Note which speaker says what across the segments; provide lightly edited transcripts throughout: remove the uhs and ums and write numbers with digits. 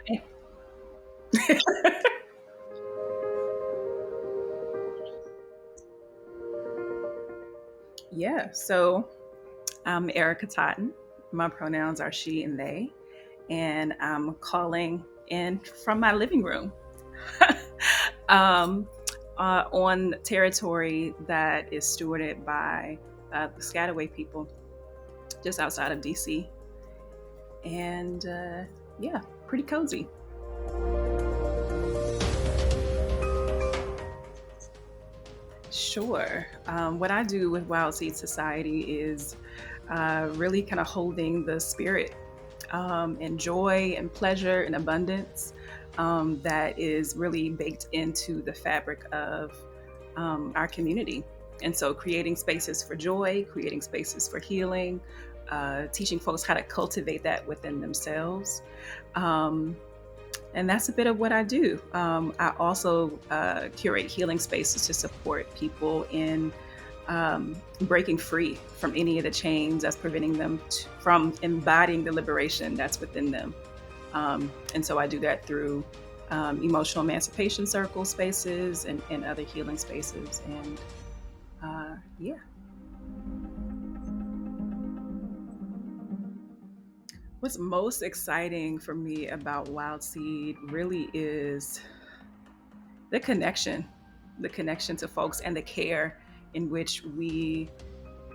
Speaker 1: Hi. Yeah, so I'm Erika Totten. My pronouns are she and they, and I'm calling in from my living room um, on territory that is stewarded by the Piscataway people just outside of DC. And yeah, pretty cozy. Sure. What I do with WildSeed Society is really kind of holding the spirit and joy and pleasure and abundance that is really baked into the fabric of our community. And so, creating spaces for joy, creating spaces for healing, teaching folks how to cultivate that within themselves. Um, and that's a bit of what I do. I also curate healing spaces to support people in breaking free from any of the chains that's preventing them from embodying the liberation that's within them. And so I do that through emotional emancipation circle spaces and other healing spaces. And yeah. What's most exciting for me about Wild Seed really is the connection, the connection to folks and the care in which we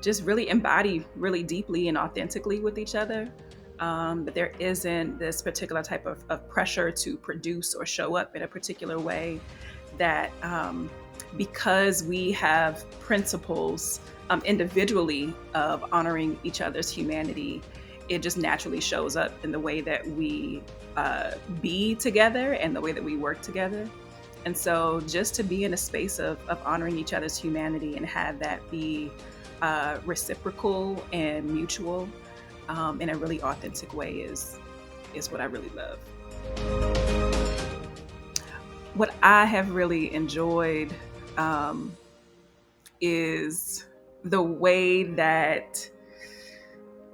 Speaker 1: just really embody really deeply and authentically with each other. But there isn't this particular type of pressure to produce or show up in a particular way that because we have principles individually of honoring each other's humanity, it just naturally shows up in the way that we be together and the way that we work together. And so just to be in a space of honoring each other's humanity and have that be reciprocal and mutual in a really authentic way is what I really love. What I have really enjoyed is the way that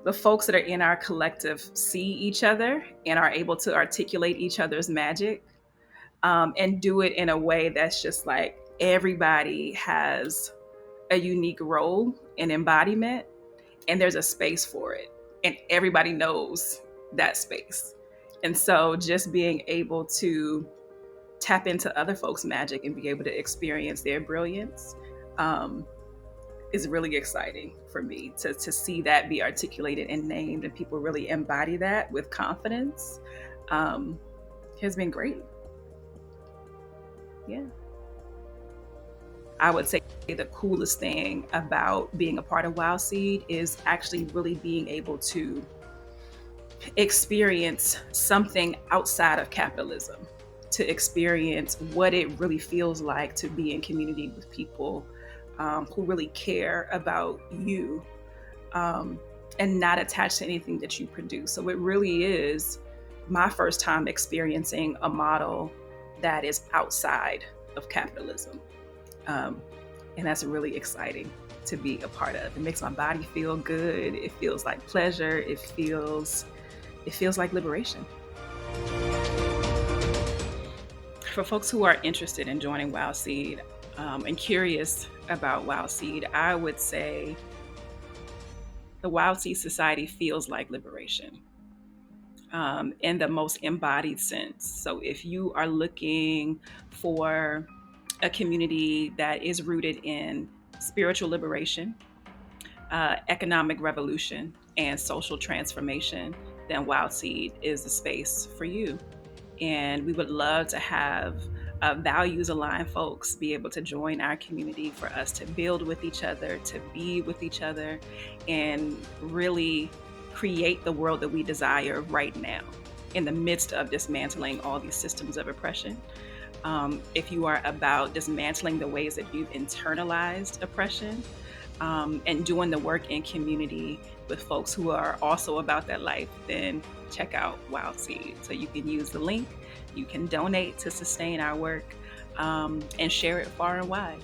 Speaker 1: the folks that are in our collective see each other and are able to articulate each other's magic and do it in a way that's just like everybody has a unique role and embodiment, and there's a space for it, and everybody knows that space. And so just being able to tap into other folks' magic and be able to experience their brilliance um, is really exciting for me to see that be articulated and named and people really embody that with confidence um, has been great. Yeah. I would say the coolest thing about being a part of Wild Seed is actually really being able to experience something outside of capitalism, to experience what it really feels like to be in community with people who really care about you and not attached to anything that you produce. So it really is my first time experiencing a model that is outside of capitalism. Um, and that's really exciting to be a part of. It makes my body feel good. It feels like pleasure. It feels like liberation. For folks who are interested in joining Wild Seed and curious about Wild Seed, I would say the Wild Seed Society feels like liberation in the most embodied sense. So if you are looking for a community that is rooted in spiritual liberation, economic revolution, and social transformation, then Wild Seed is the space for you. And we would love to have values aligned folks be able to join our community for us to build with each other, to be with each other, and really create the world that we desire right now in the midst of dismantling all these systems of oppression. If you are about dismantling the ways that you've internalized oppression and doing the work in community with folks who are also about that life, then check out Wild Seed. So you can use the link, you can donate to sustain our work, and share it far and wide.